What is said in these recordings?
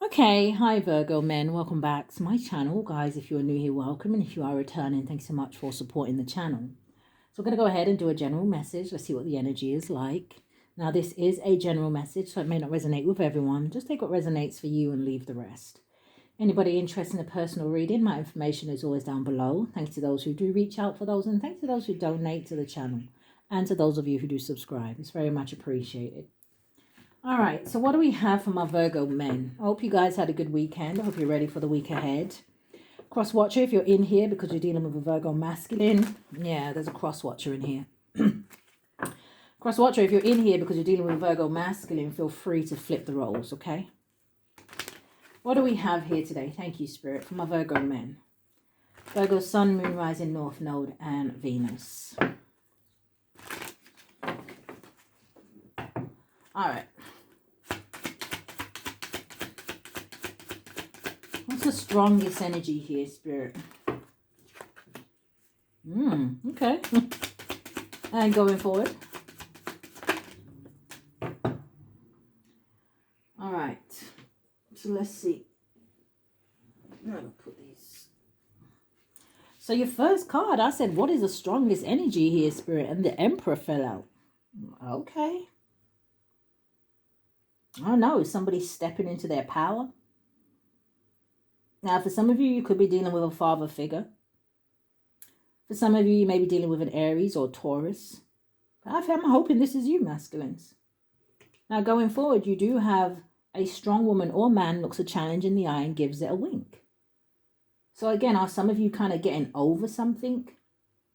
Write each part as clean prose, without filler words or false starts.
Okay, hi Virgo men, welcome back to my channel. Guys, if you're new here, welcome, and if you are returning, thanks so much for supporting the channel. So we're going to go ahead and do a general message. Let's see what the energy is like. Now, this is a general message, so it may not resonate with everyone. Just take what resonates for you and leave the rest. Anybody interested in a personal reading, my information is always down below. Thanks to those who do reach out for those, and thanks to those who donate to the channel, and to those of you who do subscribe. It's very much appreciated. All right, so what do we have for my Virgo men? I hope you guys had a good weekend. I hope you're ready for the week ahead. Cross watcher, if you're in here because you're dealing with a Virgo masculine. Yeah, there's a cross watcher in here. Cross watcher, if you're in here because you're dealing with a Virgo masculine, feel free to flip the roles, okay? What do we have here today? Thank you, Spirit, for my Virgo men. Virgo, Sun, Moon, Rising, North Node, and Venus. All right. What's the strongest energy here, Spirit? Okay. And going forward. All right. So let's see. I'm going to put these. So your first card, I said, what is the strongest energy here, Spirit? And the Emperor fell out. Okay. I don't know. Is somebody stepping into their power? Now, for some of you, you could be dealing with a father figure. For some of you, you may be dealing with an Aries or Taurus. But I'm hoping this is you, masculines. Now, going forward, you do have a strong woman or man looks a challenge in the eye and gives it a wink. So again, are some of you kind of getting over something?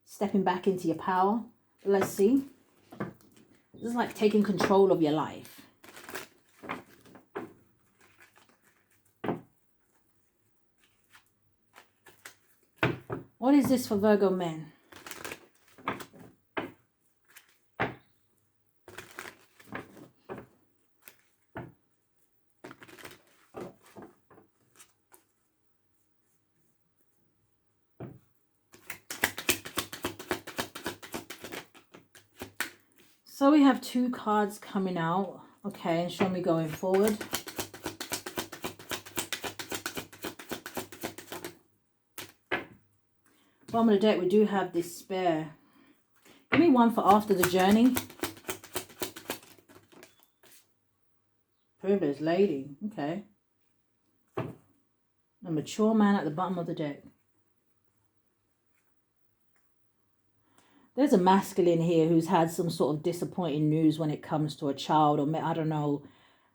Stepping back into your power? But let's see. This is like taking control of your life. What is this for Virgo men? So we have two cards coming out. Okay, and show me going forward. Bottom of the deck, we do have despair. Give me one for after the journey. Privileged lady. Okay. A mature man at the bottom of the deck. There's a masculine here who's had some sort of disappointing news when it comes to a child, or I don't know,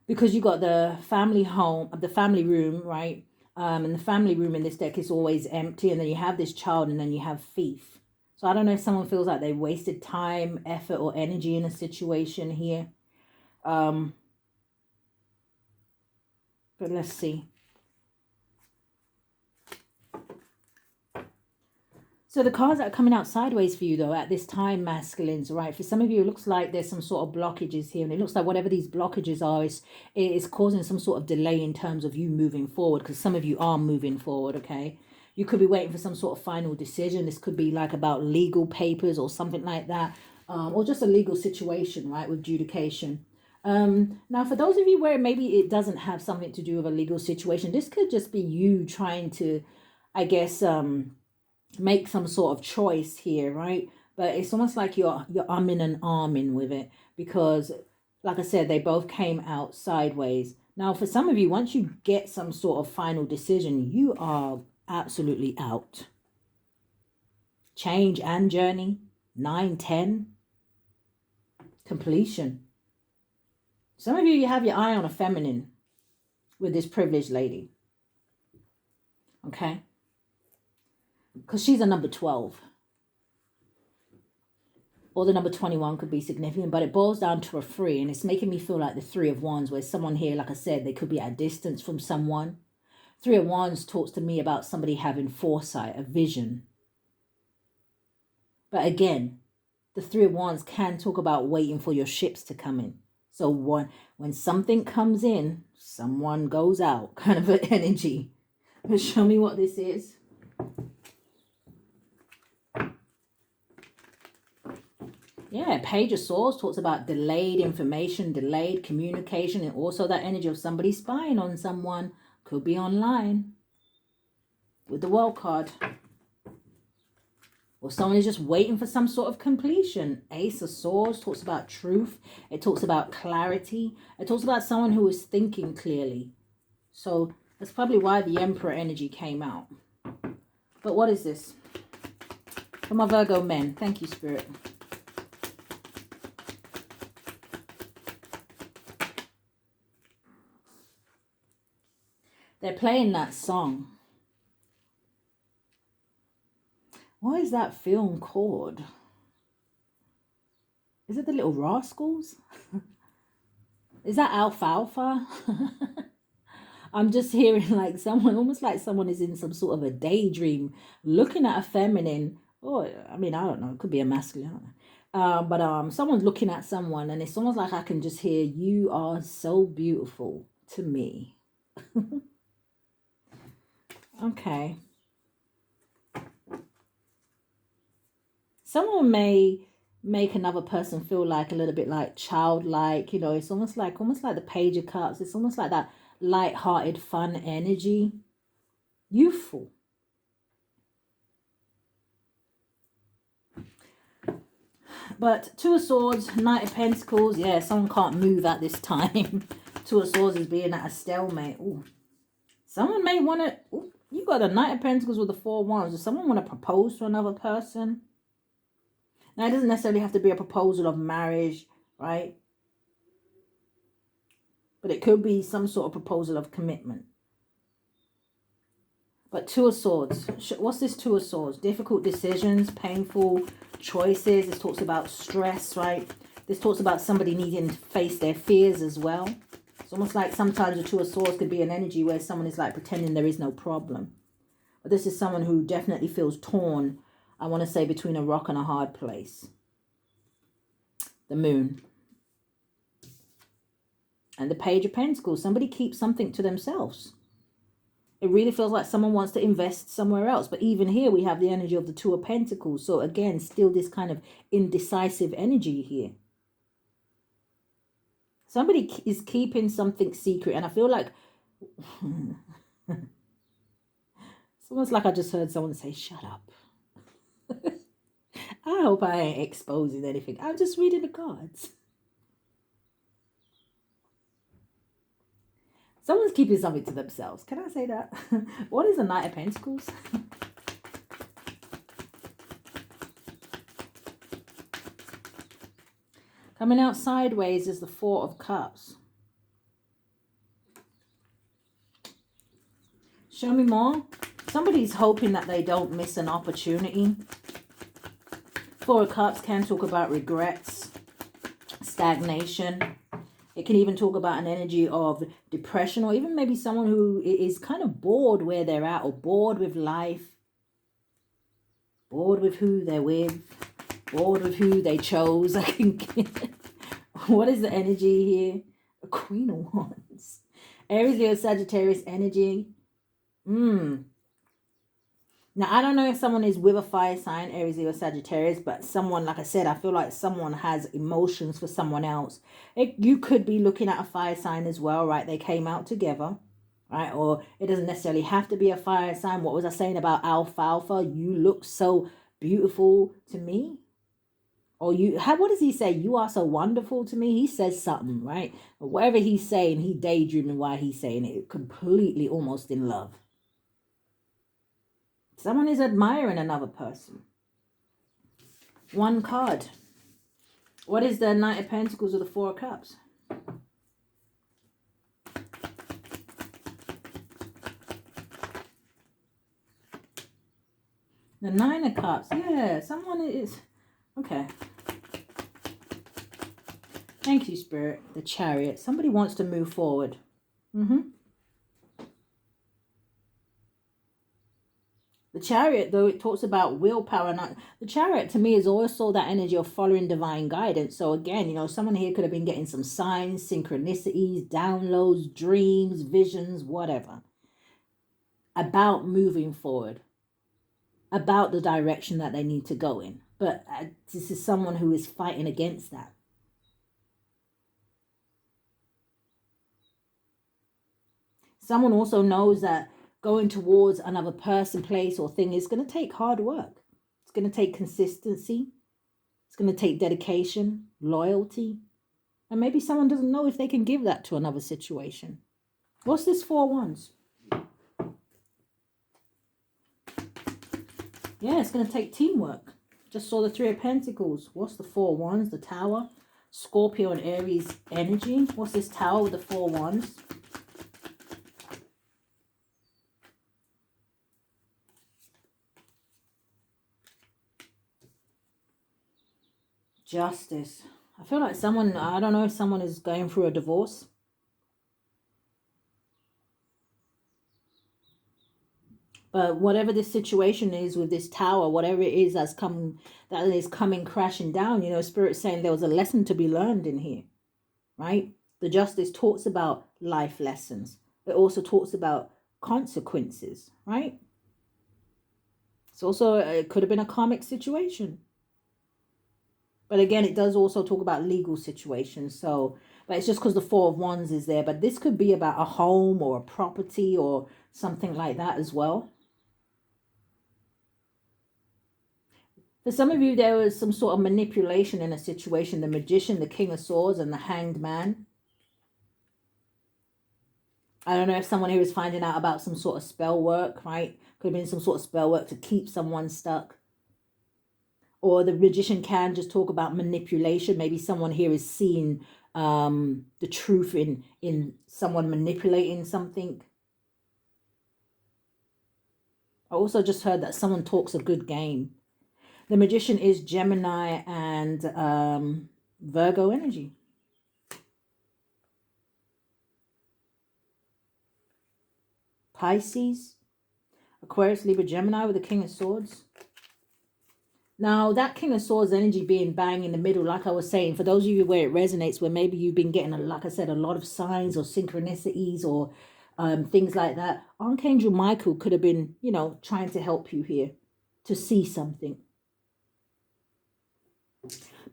because you got the family home, the family room, right? And the family room in this deck is always empty, and then you have this child, and then you have thief. So I don't know if someone feels like they wasted time, effort, or energy in a situation here. But let's see. So the cards that are coming out sideways for you, though, at this time, masculines, right? For some of you, it looks like there's some sort of blockages here. And it looks like whatever these blockages are, is causing some sort of delay in terms of you moving forward. Because some of you are moving forward, okay? You could be waiting for some sort of final decision. This could be like about legal papers or something like that. Or just a legal situation, right, with adjudication. Now, for those of you where maybe it doesn't have something to do with a legal situation, this could just be you trying to, I guess, make some sort of choice here, right? But it's almost like you're umming and ahhing with it, because like I said, they both came out sideways. Now, for some of you, once you get some sort of final decision, you are absolutely out. Change and journey, 9, 10, completion. Some of you, you have your eye on a feminine with this privileged lady. Okay? Because she's a number 12. Or the number 21 could be significant, but it boils down to a 3. And it's making me feel like the 3 of Wands, where someone here, like I said, they could be at a distance from someone. 3 of Wands talks to me about somebody having foresight, a vision. But again, the 3 of Wands can talk about waiting for your ships to come in. So when something comes in, someone goes out, kind of an energy. But show me what this is. Yeah, Page of Swords talks about delayed information, delayed communication, and also that energy of somebody spying on someone. Could be online with the World card. Or someone is just waiting for some sort of completion. Ace of Swords talks about truth. It talks about clarity. It talks about someone who is thinking clearly. So that's probably why the Emperor energy came out. But what is this? For my Virgo men. Thank you, Spirit. They're playing that song. What is that film called? Is it The Little Rascals? Is that Alfalfa? I'm just hearing like someone, almost like someone is in some sort of a daydream, looking at a feminine, or I mean, I don't know, it could be a masculine, but someone's looking at someone, and it's almost like I can just hear, "You are so beautiful to me." Okay. Someone may make another person feel like a little bit like childlike, you know. It's almost like the Page of Cups. It's almost like that light-hearted, fun energy, youthful. But Two of Swords, Knight of Pentacles. Yeah, someone can't move at this time. Two of Swords is being at a stalemate. Ooh. Someone may want to... You got a Knight of Pentacles with the Four of Wands. Does someone want to propose to another person? Now, it doesn't necessarily have to be a proposal of marriage, right? But it could be some sort of proposal of commitment. But Two of Swords. What's this Two of Swords? Difficult decisions, painful choices. This talks about stress, right? This talks about somebody needing to face their fears as well. It's almost like sometimes the Two of Swords could be an energy where someone is like pretending there is no problem. But this is someone who definitely feels torn, I want to say, between a rock and a hard place. The Moon. And the Page of Pentacles. Somebody keeps something to themselves. It really feels like someone wants to invest somewhere else. But even here we have the energy of the Two of Pentacles. So again, still this kind of indecisive energy here. Somebody is keeping something secret. And I feel like... it's almost like I just heard someone say, shut up. I hope I ain't exposing anything. I'm just reading the cards. Someone's keeping something to themselves. Can I say that? What is the Knight of Pentacles? Coming out sideways is the Four of Cups. Show me more. Somebody's hoping that they don't miss an opportunity. Four of Cups can talk about regrets, stagnation. It can even talk about an energy of depression, or even maybe someone who is kind of bored where they're at, or bored with life, bored with who they're with, bored with who they chose. What is the energy here? A Queen of Wands. Aries, Leo, Sagittarius energy. Now, I don't know if someone is with a fire sign, Aries, Leo, Sagittarius, but someone, like I said, I feel like someone has emotions for someone else. You could be looking at a fire sign as well, right? They came out together, right? Or it doesn't necessarily have to be a fire sign. What was I saying about alfalfa? You look so beautiful to me. Or what does he say? You are so wonderful to me. He says something, right? But whatever he's saying, he daydreaming while he's saying it, completely almost in love. Someone is admiring another person. One card. What is the Knight of Pentacles or the Four of Cups? The Nine of Cups. Yeah, someone is... Okay. Thank you, Spirit. The Chariot. Somebody wants to move forward. The Chariot, though, it talks about willpower. And the Chariot, to me, is also that energy of following divine guidance. So, again, you know, someone here could have been getting some signs, synchronicities, downloads, dreams, visions, whatever, about moving forward, about the direction that they need to go in. But this is someone who is fighting against that. Someone also knows that going towards another person, place, or thing is going to take hard work. It's going to take consistency. It's going to take dedication, loyalty. And maybe someone doesn't know if they can give that to another situation. What's this 4 wands? Yeah, it's going to take teamwork. Just saw the 3 of Pentacles. What's the 4 wands? The Tower. Scorpio and Aries energy. What's this Tower with the 4 wands? Justice. I feel like someone, I don't know if someone is going through a divorce. But whatever this situation is with this Tower, whatever it is that is coming crashing down, you know, Spirit's saying there was a lesson to be learned in here, right? The Justice talks about life lessons. It also talks about consequences, right? It's also, it could have been a karmic situation. But again, it does also talk about legal situations. So, but it's just because the 4 of wands is there. But this could be about a home or a property or something like that as well. For some of you, there was some sort of manipulation in a situation. The Magician, the King of Swords, and the Hanged Man. I don't know if someone here is finding out about some sort of spell work, right? Could have been some sort of spell work to keep someone stuck. Or the Magician can just talk about manipulation. Maybe someone here is seeing the truth in someone manipulating something. I also just heard that someone talks a good game. The Magician is Gemini and Virgo energy. Pisces, Aquarius, Libra, Gemini with the King of Swords. Now, that King of Swords energy being bang in the middle, like I was saying, for those of you where it resonates, where maybe you've been getting, like I said, a lot of signs or synchronicities or things like that, Archangel Michael could have been, you know, trying to help you here to see something.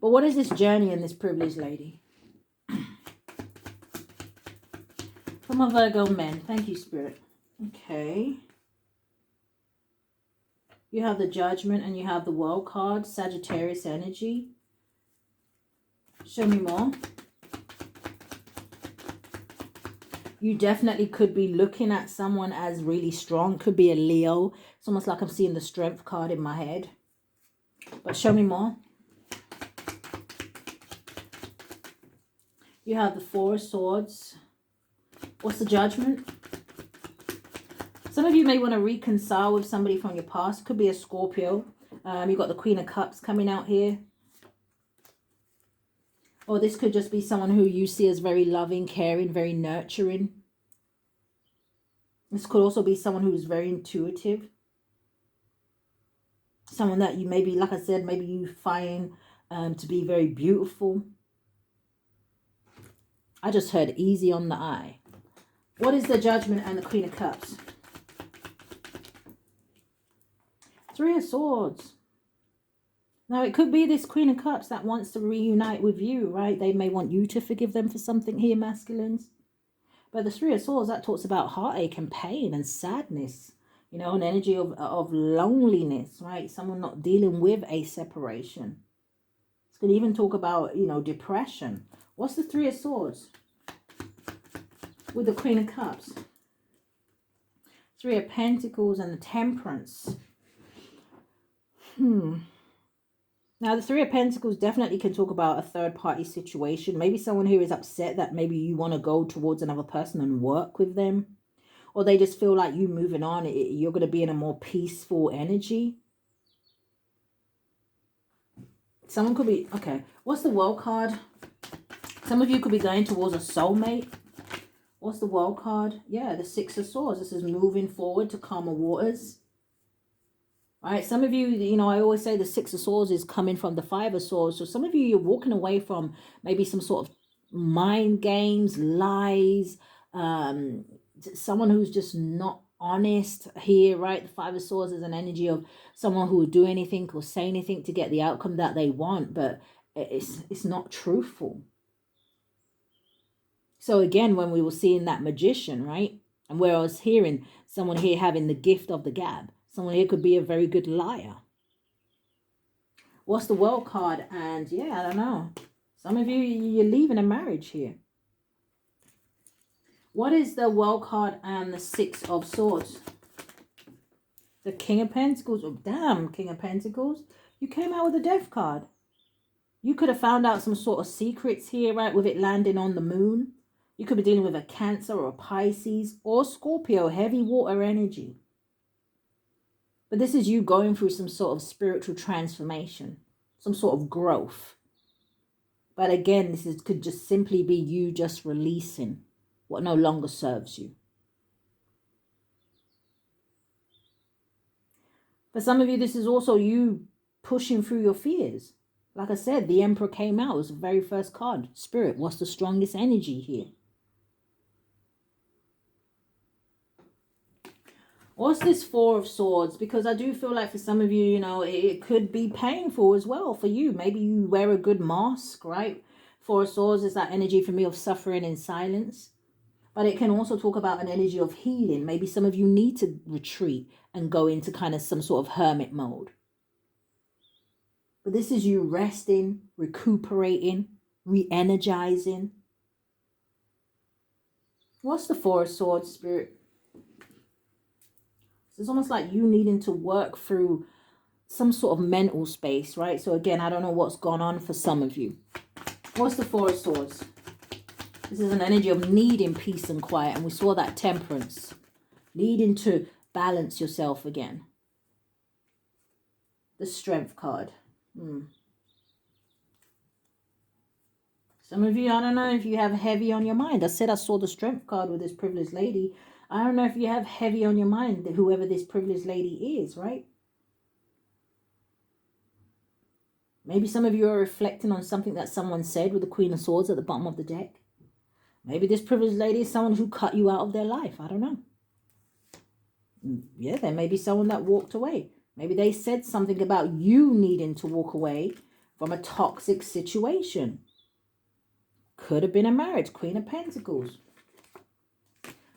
But what is this journey in this privileged lady? For my Virgo men, thank you, Spirit. Okay. You have the Judgment and you have the World card, Sagittarius energy. Show me more. You definitely could be looking at someone as really strong. Could be a Leo. It's almost like I'm seeing the Strength card in my head. But show me more. You have the 4 of Swords. What's the Judgment? Some of you may want to reconcile with somebody from your past. Could be a Scorpio. You've got the Queen of Cups coming out here. Or this could just be someone who you see as very loving, caring, very nurturing. This could also be someone who's very intuitive. Someone that you maybe, like I said, maybe you find to be very beautiful. I just heard easy on the eye. What is the Judgment and the Queen of Cups? 3 of Swords. Now, it could be this Queen of Cups that wants to reunite with you, right? They may want you to forgive them for something here, masculines. But the 3 of Swords, that talks about heartache and pain and sadness. You know, an energy of loneliness, right? Someone not dealing with a separation. It's going to even talk about, you know, depression. What's the 3 of Swords with the Queen of Cups? 3 of Pentacles and the Temperance. Now, the 3 of Pentacles definitely can talk about a third-party situation. Maybe someone who is upset that maybe you want to go towards another person and work with them. Or they just feel like you moving on, you're going to be in a more peaceful energy. Someone could be... Okay, what's the World card? Some of you could be going towards a soulmate. What's the World card? Yeah, the 6 of Swords. This is moving forward to calmer waters. All right, some of you, you know, I always say the 6 of Swords is coming from the 5 of Swords. So some of you, you're walking away from maybe some sort of mind games, lies, someone who's just not honest here, right? The Five of Swords is an energy of someone who will do anything or say anything to get the outcome that they want, but it's not truthful. So again, when we were seeing that magician, right? And where I was hearing someone here having the gift of the gab, someone here could be a very good liar. What's the World card? And yeah, I don't know. Some of you, you're leaving a marriage here. What is the World card and the Six of Swords? The King of Pentacles. Oh, damn, King of Pentacles. You came out with a Death card. You could have found out some sort of secrets here, right? With it landing on the moon. You could be dealing with a Cancer or a Pisces or Scorpio, heavy water energy. But this is you going through some sort of spiritual transformation, some sort of growth. But again, could just simply be you just releasing what no longer serves you. For some of you, this is also you pushing through your fears. Like I said, the Emperor came out. It was the very first card. Spirit, what's the strongest energy here? What's this Four of Swords? Because I do feel like for some of you, you know, it could be painful as well for you. Maybe you wear a good mask, right? Four of Swords is that energy for me of suffering in silence. But it can also talk about an energy of healing. Maybe some of you need to retreat and go into kind of some sort of hermit mode. But this is you resting, recuperating, re-energizing. What's the Four of Swords, Spirit? It's almost like you needing to work through some sort of mental space, right? So again, I don't know what's gone on for some of you. What's the Four of Swords? This is an energy of needing peace and quiet. And we saw that Temperance. Needing to balance yourself again. The Strength card. Some of you, I don't know if you have heavy on your mind. I said I saw the Strength card with this privileged lady. I don't know if you have heavy on your mind, whoever this privileged lady is, right? Maybe some of you are reflecting on something that someone said with the Queen of Swords at the bottom of the deck. Maybe this privileged lady is someone who cut you out of their life. I don't know. Yeah, there may be someone that walked away. Maybe they said something about you needing to walk away from a toxic situation. Could have been a marriage. Queen of Pentacles.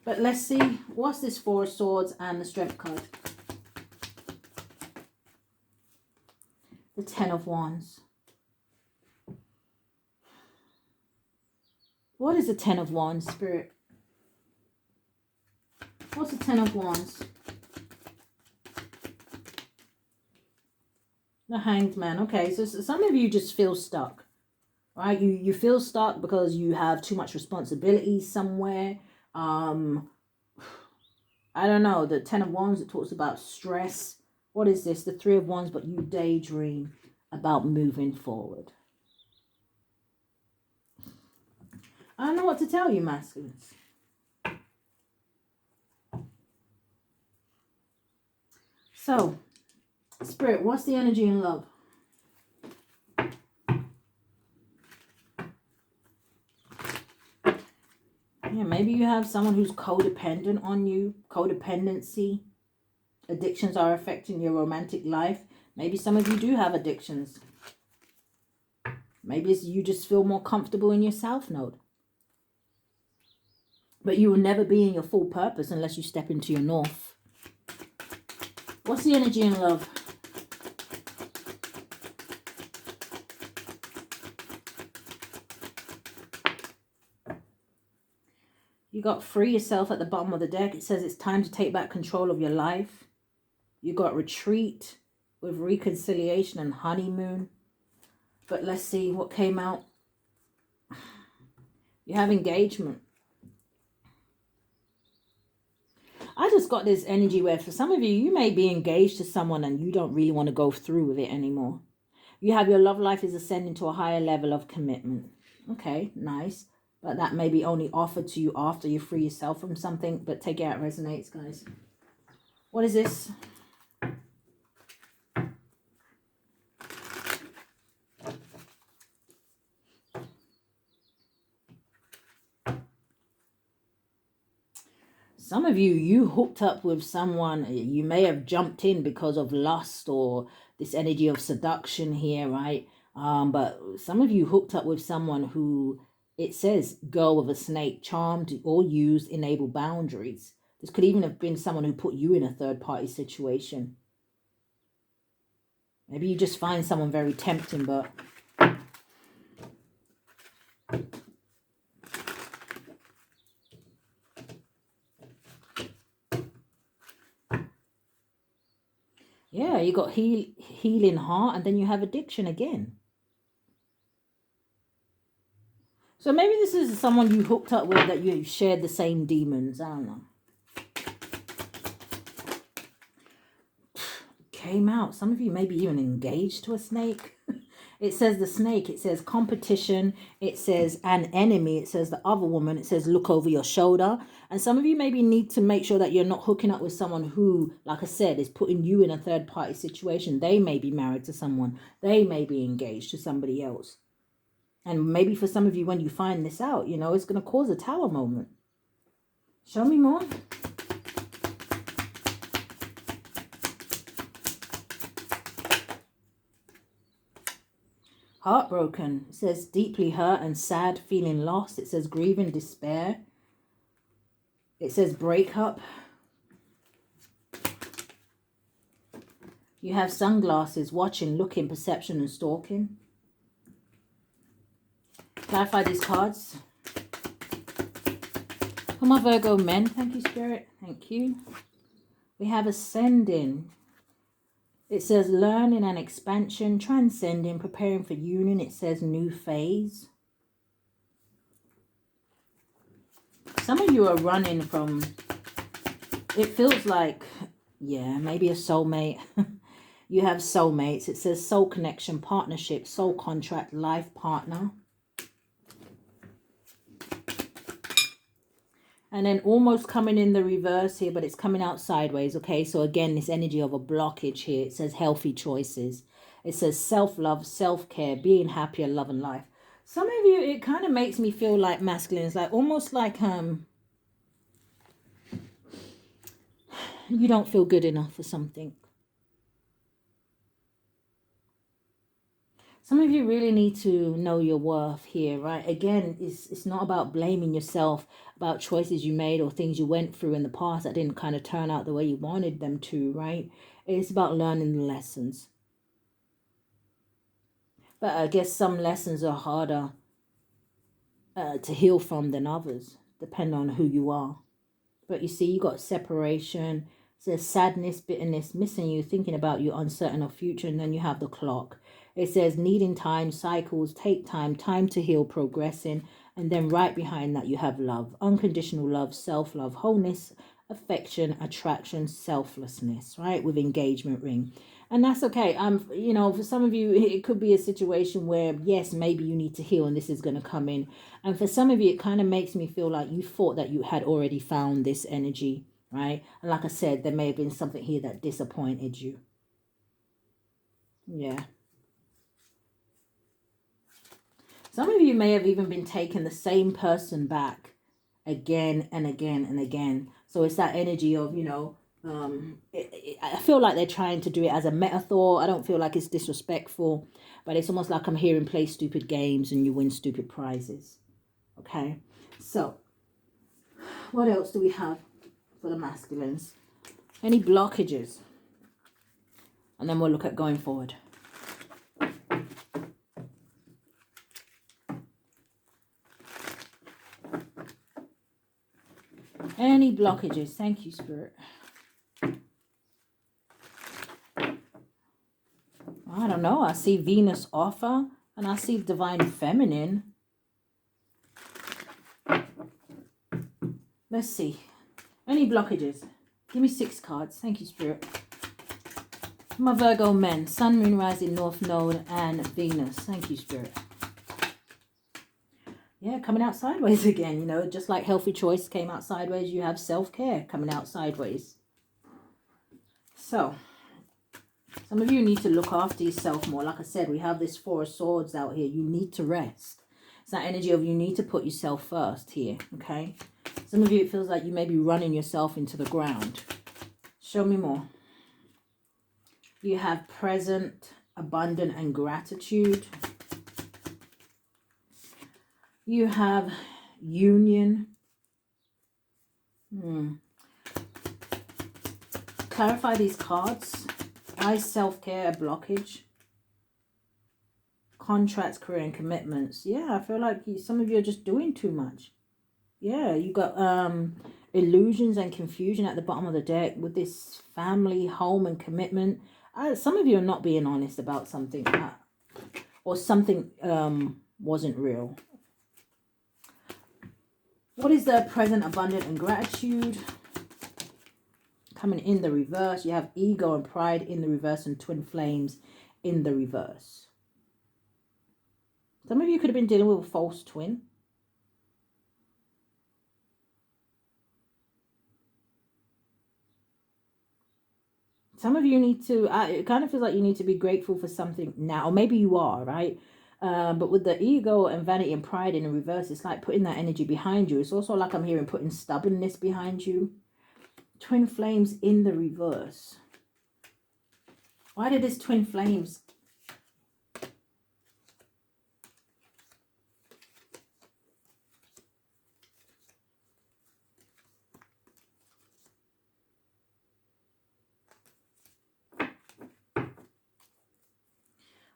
But let's see. What's this Four of Swords and the Strength card? The Ten of Wands. What is the Ten of Wands, Spirit? What's the Ten of Wands? The Hanged Man. Okay, so some of you just feel stuck, right? You feel stuck because you have too much responsibility somewhere. I don't know. The Ten of Wands, it talks about stress. What is this? The Three of Wands, but you daydream about moving forward. I don't know what to tell you, masculines. So, Spirit, what's the energy in love? Yeah, maybe you have someone who's codependent on you. Codependency. Addictions are affecting your romantic life. Maybe some of you do have addictions. Maybe you just feel more comfortable in your South Node. But you will never be in your full purpose unless you step into your North. What's the energy in love? You got free yourself at the bottom of the deck. It says it's time to take back control of your life. You got retreat with reconciliation and honeymoon. But let's see what came out. You have engagement. I just got this energy where for some of you, you may be engaged to someone and you don't really want to go through with it anymore. You have your love life is ascending to a higher level of commitment. Okay, nice. But that may be only offered to you after you free yourself from something. But take it out, it resonates, guys. What is this? Some of you, you hooked up with someone, you may have jumped in because of lust or this energy of seduction here, right? But some of you hooked up with someone who, it says, girl with a snake, charmed or used, enable boundaries. This could even have been someone who put you in a third-party situation. Maybe you just find someone very tempting, but... yeah, you got healing heart, and then you have addiction again. So maybe this is someone you hooked up with that you shared the same demons. I don't know. Came out. Some of you maybe even engaged to a snake. It says the snake. It says competition. It says an enemy. It says the other woman. It says look over your shoulder. And some of you maybe need to make sure that you're not hooking up with someone who, like I said, is putting you in a third party situation. They may be married to someone. They may be engaged to somebody else. And maybe for some of you, when you find this out, you know, it's going to cause a tower moment. Show me more. Heartbroken. It says deeply hurt and sad, feeling lost. It says grieving, despair. It says breakup. You have sunglasses, watching, looking, perception, and stalking. Clarify these cards. For my Virgo men, thank you, Spirit. Thank you. We have ascending. It says learning and expansion, transcending, preparing for union. It says new phase. Some of you are running from, it feels like, yeah, maybe a soulmate. You have soulmates. It says soul connection, partnership, soul contract, life partner. And then almost coming in the reverse here, but it's coming out sideways, okay? So again, this energy of a blockage here. It says healthy choices. It says self-love, self-care, being happier, love and life. Some of you, it kind of makes me feel like masculine. It's like almost like you don't feel good enough for something. Some of you really need to know your worth here, right? Again, it's not about blaming yourself about choices you made or things you went through in the past that didn't kind of turn out the way you wanted them to, right? It's about learning the lessons. But I guess some lessons are harder to heal from than others, depending on who you are. But you see, you got separation. It says sadness, bitterness, missing you, thinking about you, uncertain of future, and then you have the clock. It says needing time, cycles, take time, time to heal, progressing. And then right behind that, you have love, unconditional love, self-love, wholeness, affection, attraction, selflessness, right? With engagement ring. And that's okay. You know, for some of you, it could be a situation where, yes, maybe you need to heal and this is going to come in. And for some of you, it kind of makes me feel like you thought that you had already found this energy, right? And like I said, there may have been something here that disappointed you. Yeah. Some of you may have even been taking the same person back again and again and again. So it's that energy of, you know, I feel like they're trying to do it as a metaphor. I don't feel like it's disrespectful, but it's almost like I'm hearing play stupid games and you win stupid prizes. Okay, so what else do we have for the masculines? Any blockages? And then we'll look at going forward. Any blockages? Thank you, Spirit. I don't know. I see Venus offer and I see divine feminine. Let's see. Any blockages? Give me 6 cards. Thank you, Spirit. My Virgo men. Sun, Moon, Rising, North Node and Venus. Thank you, Spirit. Yeah, coming out sideways again, you know, just like healthy choice came out sideways, you have self-care coming out sideways. So, some of you need to look after yourself more. Like I said, we have this 4 of Swords out here. You need to rest. It's that energy of you need to put yourself first here, okay? Some of you, it feels like you may be running yourself into the ground. Show me more. You have present, abundant, and gratitude. You have union. Clarify these cards. Why is self-care a blockage? Contracts, career, and commitments. Yeah, I feel like some of you are just doing too much. Yeah, you got illusions and confusion at the bottom of the deck with this family, home, and commitment. Some of you are not being honest about something, or something wasn't real. What is the present, abundant, and gratitude? Coming in the reverse, you have ego and pride in the reverse and twin flames in the reverse. Some of you could have been dealing with a false twin. Some of you need to, it kind of feels like you need to be grateful for something now. Or maybe you are, right? But with the ego and vanity and pride in the reverse, it's like putting that energy behind you. It's also like I'm hearing putting stubbornness behind you. Twin flames in the reverse. Why did this twin flames?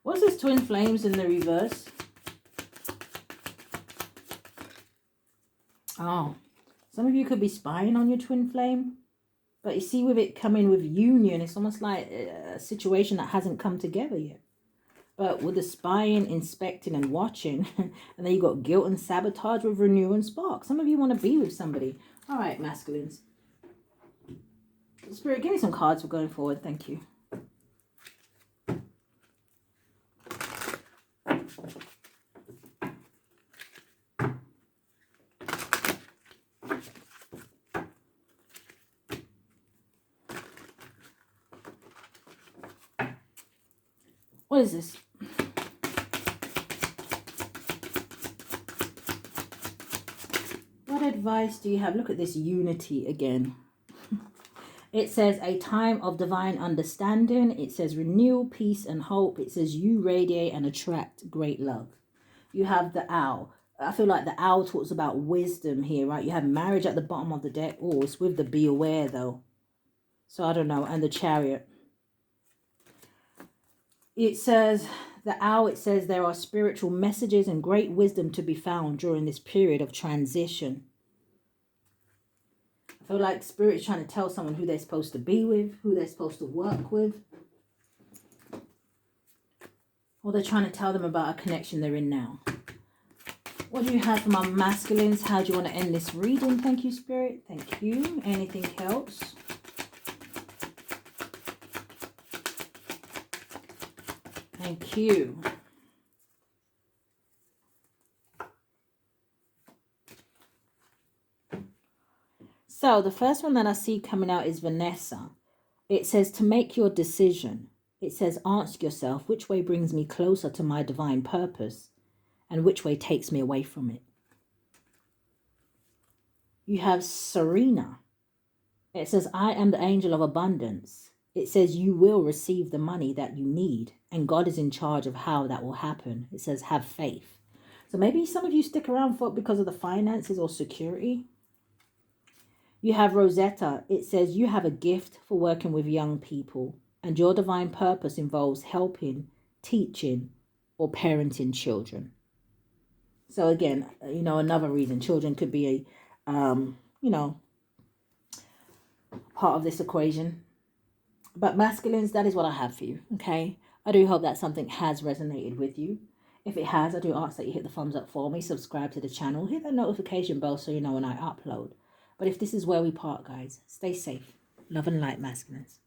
What's this twin flames in the reverse? Oh, some of you could be spying on your twin flame. But you see, with it coming with union, it's almost like a situation that hasn't come together yet. But with the spying, inspecting, and watching, and then you got guilt and sabotage with renew and spark. Some of you want to be with somebody. All right, masculines. Spirit, give me some cards for going forward. Thank you. What is this? What advice do you have? Look at this unity again. It says a time of divine understanding. It says renewal, peace, and hope. It says you radiate and attract great love. You have the owl. I feel like the owl talks about wisdom here, right? You have marriage at the bottom of the deck. Oh, it's with the be aware, though. So I don't know. And the chariot. It says, the owl, it says there are spiritual messages and great wisdom to be found during this period of transition. I feel like Spirit is trying to tell someone who they're supposed to be with, who they're supposed to work with. Or they're trying to tell them about a connection they're in now. What do you have for my masculines? How do you want to end this reading? Thank you, Spirit. Thank you. Anything else? Thank you. So the first one that I see coming out is Vanessa. It says to make your decision. It says ask yourself which way brings me closer to my divine purpose and which way takes me away from it. You have Serena. It says I am the angel of abundance. It says you will receive the money that you need and God is in charge of how that will happen. It says have faith. So maybe some of you stick around for because of the finances or security. You have Rosetta. It says you have a gift for working with young people and your divine purpose involves helping, teaching, or parenting children. So again, you know, another reason children could be a, you know, part of this equation. But masculines, that is what I have for you, okay? I do hope that something has resonated with you. If it has, I do ask that you hit the thumbs up for me, subscribe to the channel, hit that notification bell so you know when I upload. But if this is where we part, guys, stay safe. Love and light, masculines.